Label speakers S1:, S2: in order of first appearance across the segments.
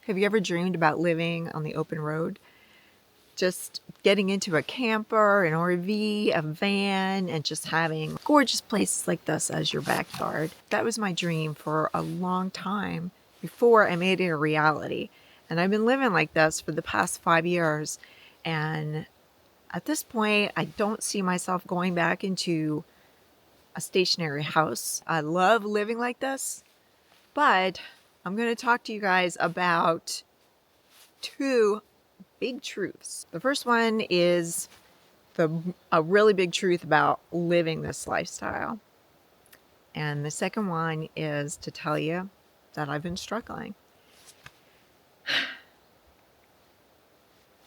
S1: Have you ever dreamed about living on the open road? Just getting into a camper, an RV, a van, and just having gorgeous places like this as your backyard. That was my dream for a long time before I made it a reality. And I've been living like this for the past 5 years. And at this point, I don't see myself going back into a stationary house. I love living like this, but I'm going to talk to you guys about two big truths. The first one is a really big truth about living this lifestyle. And the second one is to tell you that I've been struggling.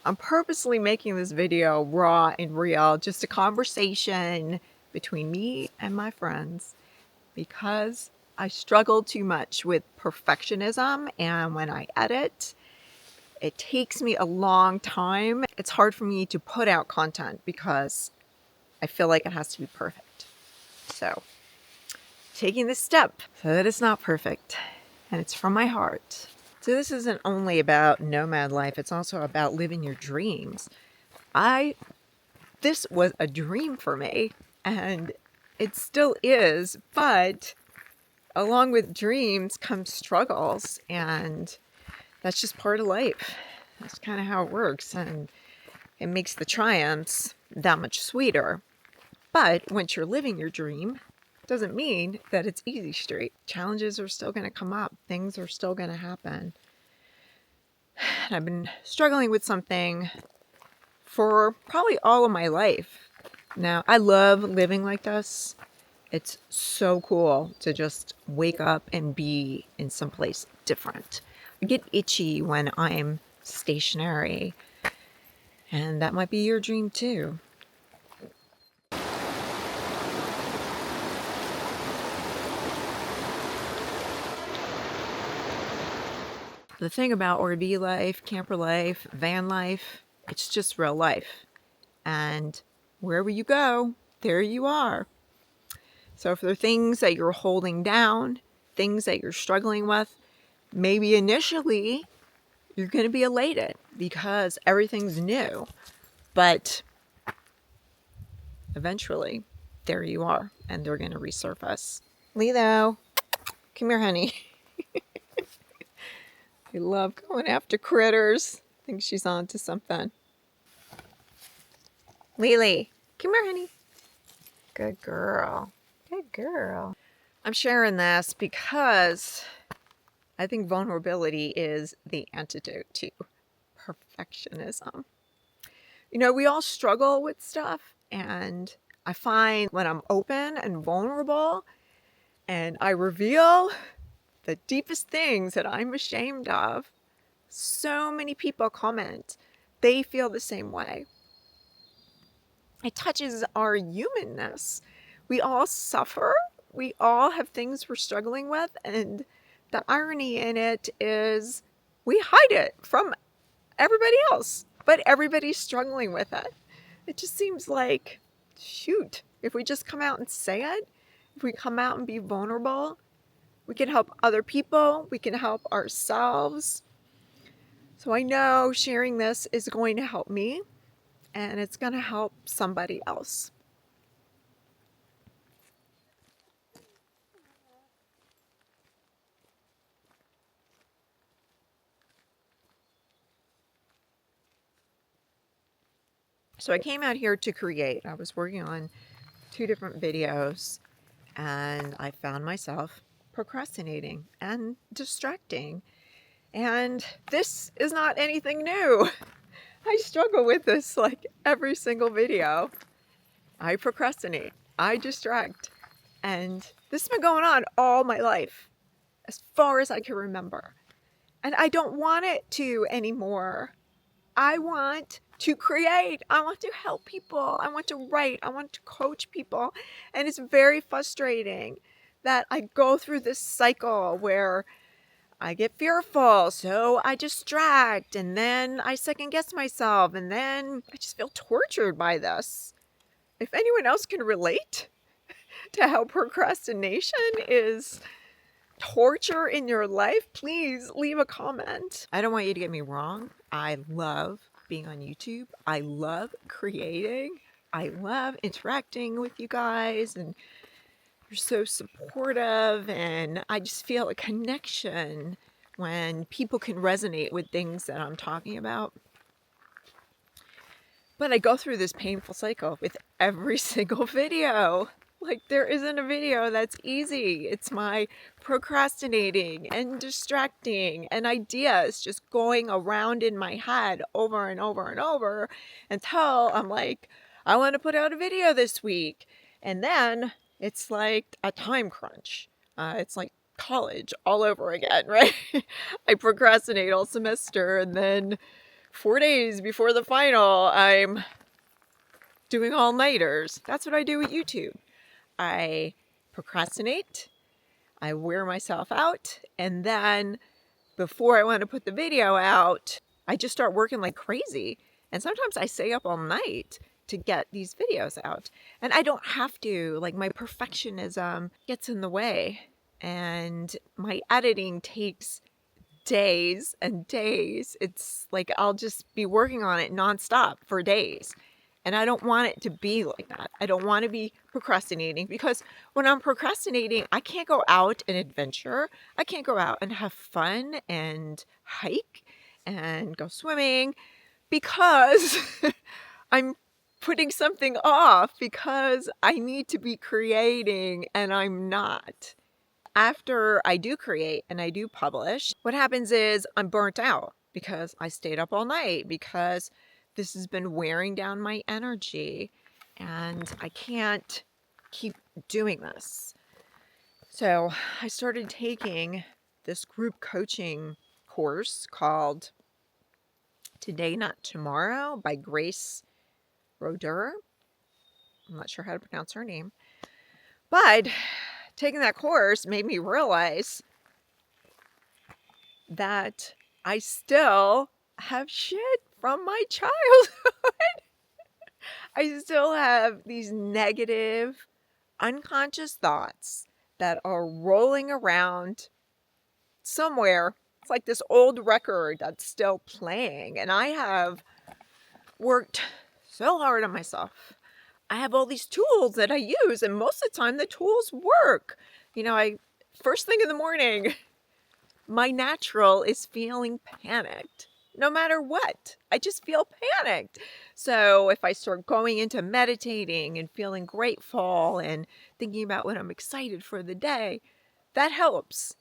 S1: I'm purposely making this video raw and real, just a conversation between me and my friends, because I struggle too much with perfectionism, and when I edit, it takes me a long time. It's hard for me to put out content because I feel like it has to be perfect. So, taking this step so that it's not perfect, and it's from my heart. So this isn't only about nomad life, it's also about living your dreams. This was a dream for me, and it still is, but along with dreams come struggles, and that's just part of life. That's kind of how it works, and it makes the triumphs that much sweeter. But once you're living your dream, doesn't mean that it's easy street. Challenges are still going to come up. Things are still going to happen. And I've been struggling with something for probably all of my life. Now, I love living like this. It's so cool to just wake up and be in someplace different. I get itchy when I'm stationary, and that might be your dream too. The thing about RV life, camper life, van life, it's just real life. And wherever you go, there you are. So if there are things that you're holding down, things that you're struggling with, maybe initially you're going to be elated because everything's new. But eventually, there you are, and they're going to resurface. Lilo, come here, honey. I love going after critters. I think she's on to something. Lily, come here, honey. Good girl. Good girl. I'm sharing this because I think vulnerability is the antidote to perfectionism. You know, we all struggle with stuff, and I find when I'm open and vulnerable and I reveal the deepest things that I'm ashamed of, so many people comment. They feel the same way. It touches our humanness. We all suffer. We all have things we're struggling with. And the irony in it is we hide it from everybody else, but everybody's struggling with it. It just seems like, shoot, if we just come out and say it, if we come out and be vulnerable, we can help other people. We can help ourselves. So I know sharing this is going to help me, and it's going to help somebody else. So I came out here to create. I was working on 2 different videos, and I found myself procrastinating and distracting. And this is not anything new. I struggle with this like every single video. I procrastinate. I distract. And this has been going on all my life, as far as I can remember. And I don't want it to anymore. I want to create. I want to help people. I want to write. I want to coach people. And it's very frustrating that I go through this cycle where I get fearful, so I distract, and then I second guess myself, and then I just feel tortured by this. If anyone else can relate to how procrastination is torture in your life, please leave a comment. I don't want you to get me wrong. I love being on YouTube. I love creating. I love interacting with you guys, and you're so supportive, and I just feel a connection when people can resonate with things that I'm talking about. But I go through this painful cycle with every single video. Like, there isn't a video that's easy. It's my procrastinating and distracting and ideas just going around in my head over and over and over until I'm like, I want to put out a video this week. And then it's like a time crunch. It's like college all over again, right? I procrastinate all semester, and then 4 days before the final, I'm doing all-nighters. That's what I do with YouTube. I procrastinate, I wear myself out, and then before I want to put the video out, I just start working like crazy. And sometimes I stay up all night to get these videos out. And I don't have to. Like, my perfectionism gets in the way, and my editing takes days and days. It's like I'll just be working on it nonstop for days. And I don't want it to be like that. I don't want to be procrastinating, because when I'm procrastinating, I can't go out and adventure. I can't go out and have fun and hike and go swimming because I'm putting something off because I need to be creating and I'm not. After I do create and I do publish, what happens is I'm burnt out because I stayed up all night, because this has been wearing down my energy and I can't keep doing this. So I started taking this group coaching course called Today Not Tomorrow by Grace Roder. I'm not sure how to pronounce her name. But taking that course made me realize that I still have shit from my childhood. I still have these negative, unconscious thoughts that are rolling around somewhere. It's like this old record that's still playing. And I have worked so hard on myself. I have all these tools that I use, and most of the time the tools work. You know, first thing in the morning, my natural is feeling panicked. No matter what, I just feel panicked. So if I start going into meditating and feeling grateful and thinking about what I'm excited for the day, that helps.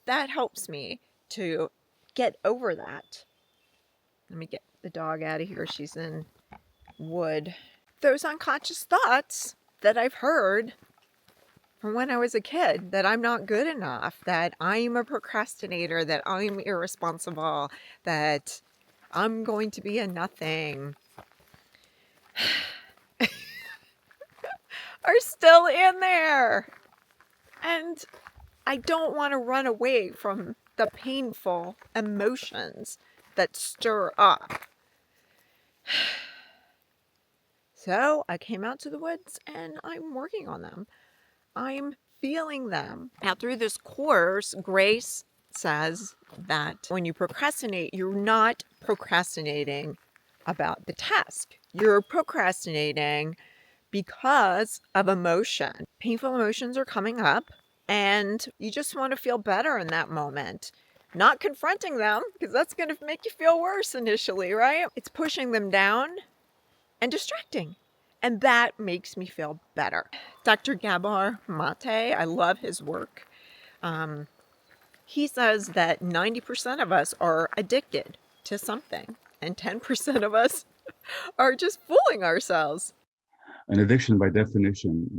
S1: That helps me to get over that. Let me get the dog out of here. She's in wood. Those unconscious thoughts that I've heard from when I was a kid, that I'm not good enough, that I'm a procrastinator, that I'm irresponsible, that I'm going to be a nothing, are still in there. And I don't want to run away from the painful emotions that stir up. So I came out to the woods and I'm working on them. I'm feeling them. Now, through this course, Grace says that when you procrastinate, you're not procrastinating about the task. You're procrastinating because of emotion. Painful emotions are coming up, and you just want to feel better in that moment. Not confronting them, because that's going to make you feel worse initially, right? It's pushing them down and distracting. And that makes me feel better. Dr. Gabor Mate, I love his work. He says that 90% of us are addicted to something, and 10% of us are just fooling ourselves.
S2: An addiction, by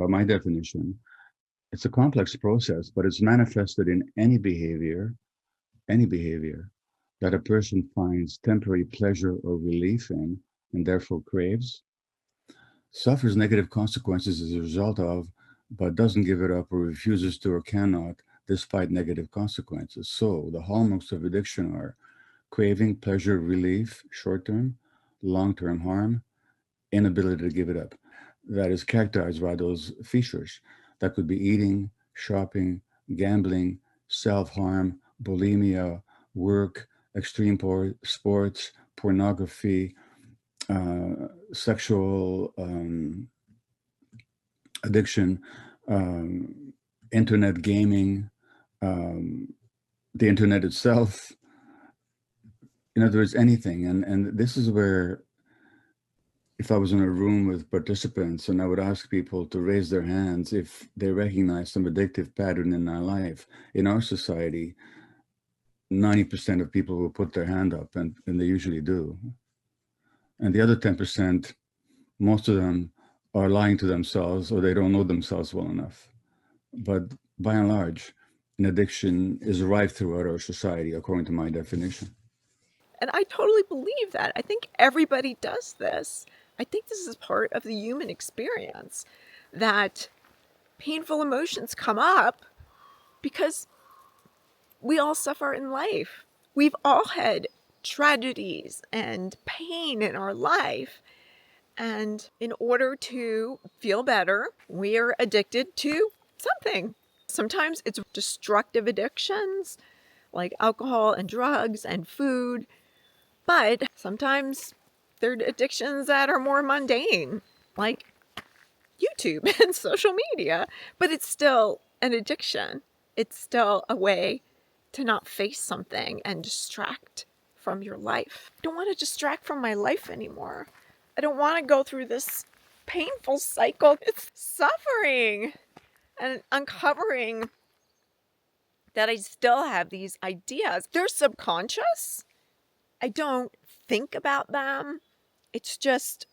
S2: my definition, it's a complex process, but it's manifested in any behavior that a person finds temporary pleasure or relief in, and therefore craves, suffers negative consequences as a result of, but doesn't give it up or refuses to or cannot despite negative consequences. So the hallmarks of addiction are craving, pleasure, relief, short term, long term harm, inability to give it up. That is characterized by those features. That could be eating, shopping, gambling, self-harm, bulimia, work, extreme sports, pornography, sexual addiction, internet gaming, um, the internet itself. In other words, anything. And this is where, if I was in a room with participants and I would ask people to raise their hands if they recognize some addictive pattern in their life, in our society, 90% of people will put their hand up, and they usually do. And the other 10%, most of them are lying to themselves or they don't know themselves well enough. But by and large, an addiction is rife throughout our society, according to my definition.
S1: And I totally believe that. I think everybody does this. I think this is part of the human experience, that painful emotions come up because we all suffer in life. We've all had tragedies and pain in our life. And in order to feel better, we are addicted to something. Sometimes it's destructive addictions like alcohol and drugs and food. But sometimes they're addictions that are more mundane, like YouTube and social media. But it's still an addiction. It's still a way to not face something and distract from your life. I don't want to distract from my life anymore. I don't want to go through this painful cycle. It's suffering and uncovering that I still have these ideas. They're subconscious. I don't think about them. It's just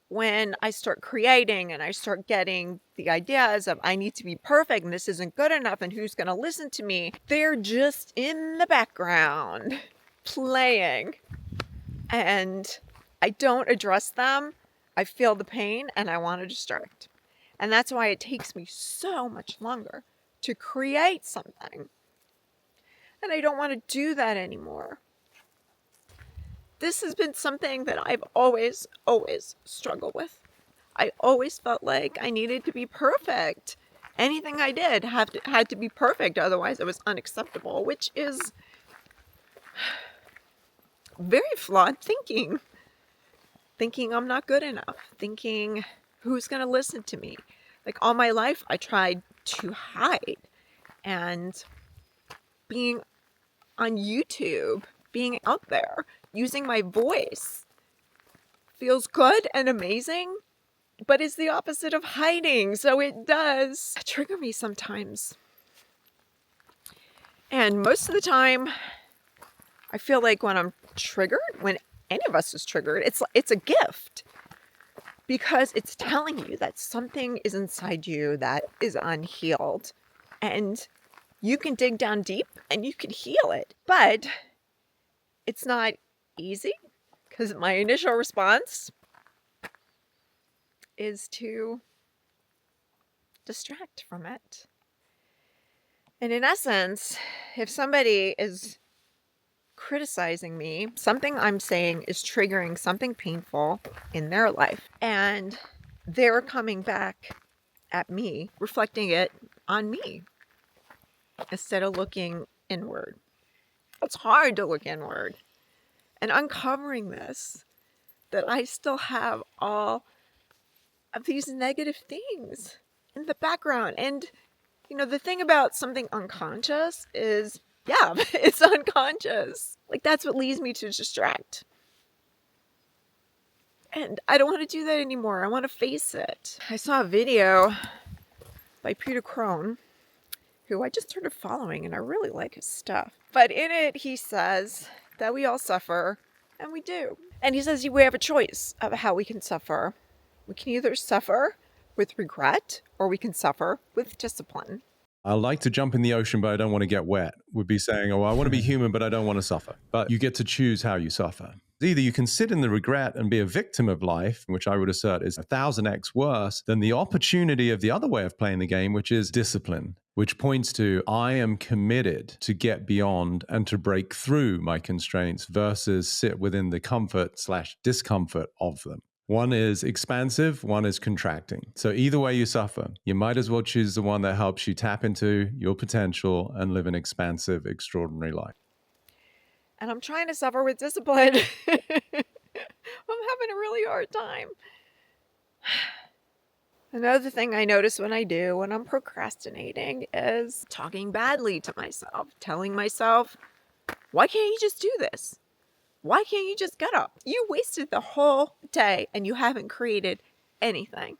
S1: when I start creating and I start getting the ideas of I need to be perfect and this isn't good enough and who's going to listen to me, they're just in the background playing. And I don't address them. I feel the pain and I want to distract. And that's why it takes me so much longer to create something. And I don't want to do that anymore. This has been something that I've always struggled with. I always felt like I needed to be perfect. Anything I did had to be perfect, otherwise it was unacceptable, which is very flawed thinking. Thinking I'm not good enough. Thinking who's going to listen to me. Like all my life I tried to hide, and being on YouTube, being out there, using my voice feels good and amazing, but it's the opposite of hiding. So it does trigger me sometimes. And most of the time, I feel like when I'm triggered, when any of us is triggered, it's a gift. Because it's telling you that something is inside you that is unhealed. And you can dig down deep and you can heal it. But it's not easy, because my initial response is to distract from it. And in essence, if somebody is criticizing me, something I'm saying is triggering something painful in their life, and they're coming back at me, reflecting it on me instead of looking inward. It's hard to look inward and uncovering this, that I still have all of these negative things in the background. And, the thing about something unconscious is, yeah, it's unconscious. Like, that's what leads me to distract. And I don't want to do that anymore. I want to face it. I saw a video by Peter Crone, who I just started following, and I really like his stuff. But in it, he says that we all suffer, and we do. And he says we have a choice of how we can suffer. We can either suffer with regret, or we can suffer with discipline.
S3: I like to jump in the ocean, but I don't want to get wet, would be saying, oh, I want to be human, but I don't want to suffer. But you get to choose how you suffer. Either you can sit in the regret and be a victim of life, which I would assert is 1,000x worse than the opportunity of the other way of playing the game, which is discipline, which points to I am committed to get beyond and to break through my constraints versus sit within the comfort/discomfort of them. One is expansive, one is contracting. So either way you suffer, you might as well choose the one that helps you tap into your potential and live an expansive, extraordinary life.
S1: And I'm trying to suffer with discipline. I'm having a really hard time. Another thing I notice when I'm procrastinating, is talking badly to myself, telling myself, why can't you just do this? Why can't you just get up? You wasted the whole day and you haven't created anything.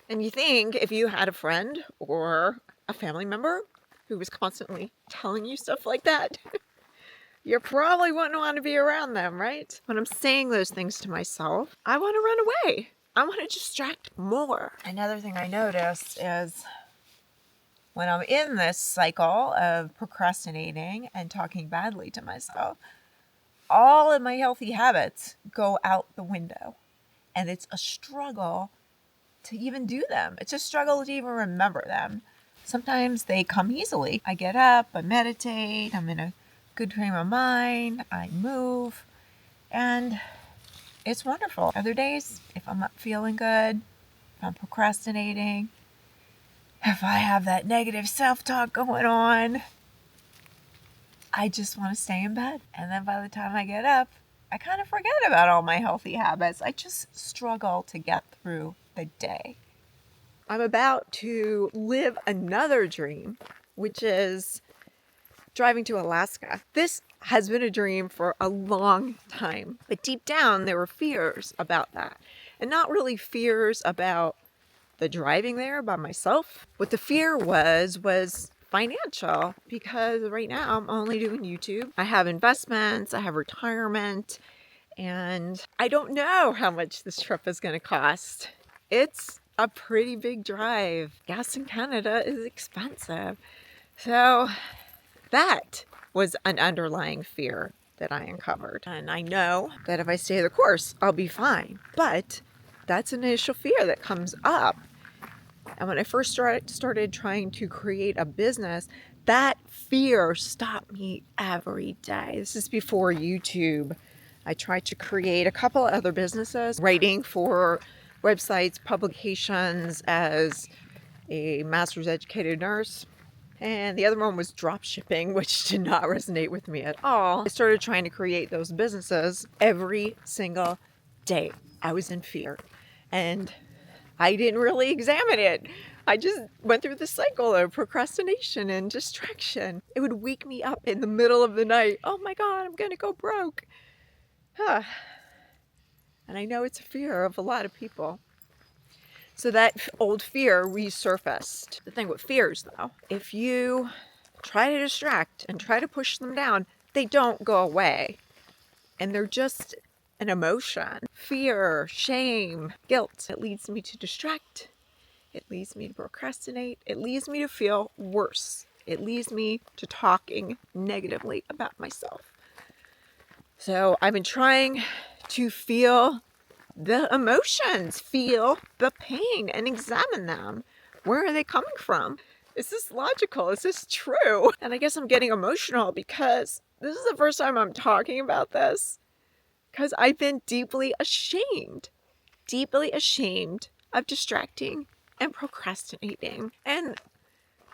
S1: And you think if you had a friend or a family member who was constantly telling you stuff like that, you probably wouldn't want to be around them, right? When I'm saying those things to myself, I want to run away. I want to distract more. Another thing I noticed is when I'm in this cycle of procrastinating and talking badly to myself, all of my healthy habits go out the window. And it's a struggle to even do them. It's a struggle to even remember them. Sometimes they come easily. I get up, I meditate, I'm in a good frame of mind, I move, and it's wonderful. Other days, if I'm not feeling good, if I'm procrastinating, if I have that negative self-talk going on, I just want to stay in bed. And then by the time I get up, I kind of forget about all my healthy habits. I just struggle to get through the day. I'm about to live another dream, which is driving to Alaska. This has been a dream for a long time, but deep down there were fears about that. And not really fears about the driving there by myself. What the fear was financial, because right now I'm only doing YouTube. I have investments, I have retirement, and I don't know how much this trip is going to cost. It's a pretty big drive. Gas in Canada is expensive. So that was an underlying fear that I uncovered. And I know that if I stay the course, I'll be fine. But that's an initial fear that comes up. And when I first started trying to create a business, that fear stopped me every day. This is before YouTube. I tried to create a couple other businesses, writing for websites, publications as a master's educated nurse. And the other one was drop shipping, which did not resonate with me at all. I started trying to create those businesses every single day. I was in fear. And I didn't really examine it. I just went through the cycle of procrastination and distraction. It would wake me up in the middle of the night. Oh my God, I'm going to go broke. And I know it's a fear of a lot of people. So that old fear resurfaced. The thing with fears, though, if you try to distract and try to push them down, they don't go away. And they're just an emotion. Fear, shame, guilt. It leads me to distract. It leads me to procrastinate. It leads me to feel worse. It leads me to talking negatively about myself. So I've been trying to feel the emotions, feel the pain, and examine them. Where are they coming from? Is this logical? Is this true? And I guess I'm getting emotional because this is the first time I'm talking about this, because I've been deeply ashamed of distracting and procrastinating. And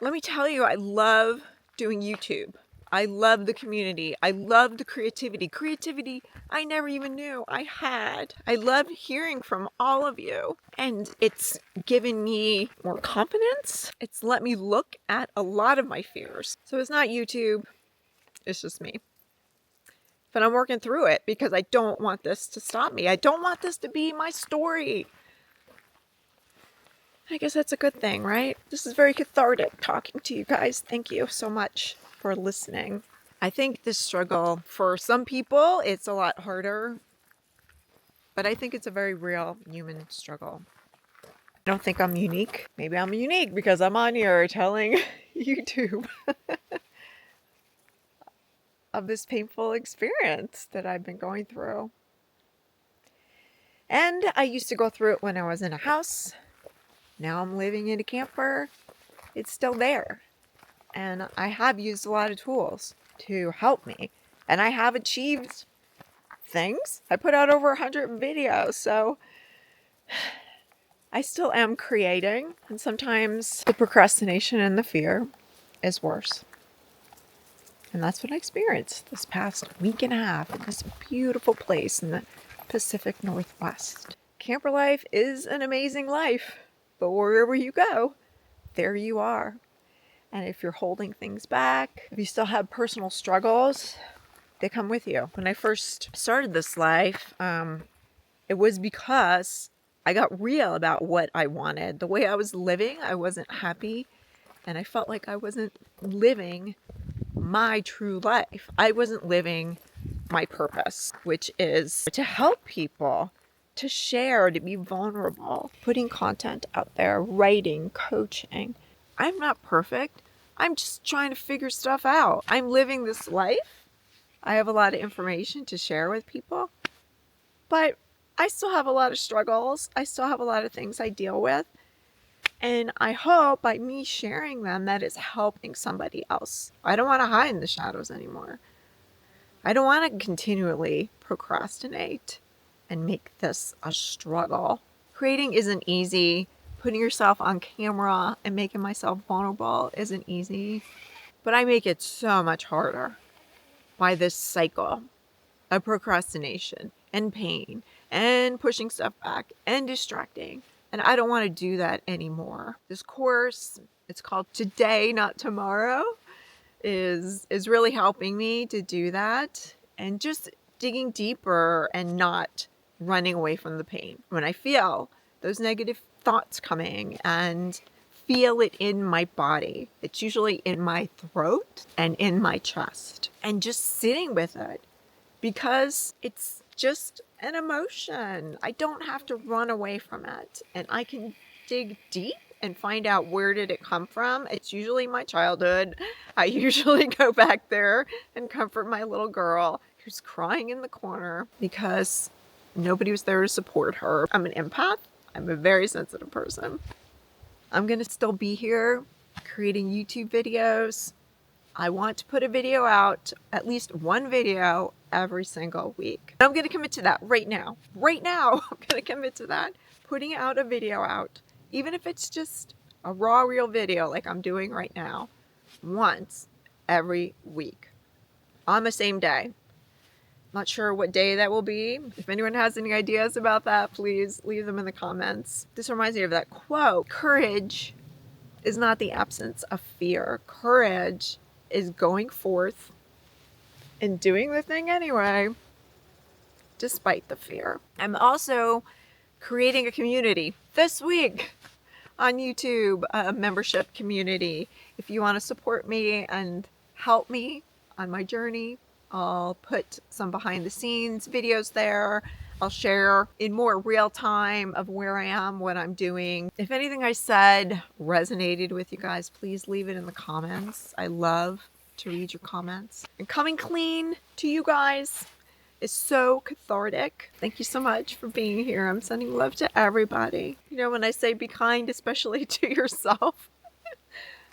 S1: let me tell you, I love doing YouTube. I love the community. I love the creativity. Creativity I never even knew I had. I love hearing from all of you. And it's given me more confidence. It's let me look at a lot of my fears. So it's not YouTube. It's just me. But I'm working through it because I don't want this to stop me. I don't want this to be my story. I guess that's a good thing, right? This is very cathartic talking to you guys. Thank you so much for listening. I think this struggle, for some people, it's a lot harder, but I think it's a very real human struggle. I don't think I'm unique. Maybe I'm unique because I'm on here telling YouTube of this painful experience that I've been going through. And I used to go through it when I was in a house. Now I'm living in a camper. It's still there. And I have used a lot of tools to help me. And I have achieved things. I put out over 100 videos, so I still am creating. And sometimes the procrastination and the fear is worse. And that's what I experienced this past week and a half in this beautiful place in the Pacific Northwest. Camper life is an amazing life, but wherever you go, there you are. And if you're holding things back, if you still have personal struggles, they come with you. When I first started this life, it was because I got real about what I wanted. The way I was living, I wasn't happy, and I felt like I wasn't living my true life. I wasn't living my purpose, which is to help people, to share, to be vulnerable, putting content out there, writing, coaching. I'm not perfect. I'm just trying to figure stuff out. I'm living this life. I have a lot of information to share with people, but I still have a lot of struggles. I still have a lot of things I deal with. And I hope by me sharing them that it's helping somebody else. I don't want to hide in the shadows anymore. I don't want to continually procrastinate and make this a struggle. Creating isn't easy. Putting yourself on camera and making myself vulnerable isn't easy. But I make it so much harder by this cycle of procrastination and pain and pushing stuff back and distracting. And I don't want to do that anymore. This course, it's called Today, Not Tomorrow, is really helping me to do that and just digging deeper and not running away from the pain. When I feel those negative thoughts coming and feel it in my body, it's usually in my throat and in my chest, and just sitting with it because it's just an emotion. I don't have to run away from it, and I can dig deep and find out where did it come from. It's usually my childhood. I usually go back there and comfort my little girl who's crying in the corner because nobody was there to support her. I'm an empath. I'm a very sensitive person. I'm going to still be here creating YouTube videos. I want to put a video out, at least one video every single week. I'm going to commit to that right now. Right now, I'm going to commit to that. Putting out a video out, even if it's just a raw, real video like I'm doing right now, once every week on the same day. Not sure what day that will be. If anyone has any ideas about that, please leave them in the comments. This reminds me of that quote. Courage is not the absence of fear. Courage is going forth and doing the thing anyway, despite the fear. I'm also creating a community this week on YouTube, a membership community. If you want to support me and help me on my journey, I'll put some behind the scenes videos there. I'll share in more real time of where I am, what I'm doing. If anything I said resonated with you guys, please leave it in the comments. I love to read your comments. And coming clean to you guys is so cathartic. Thank you so much for being here. I'm sending love to everybody. You know, when I say be kind, especially to yourself,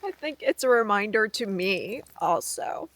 S1: I think it's a reminder to me also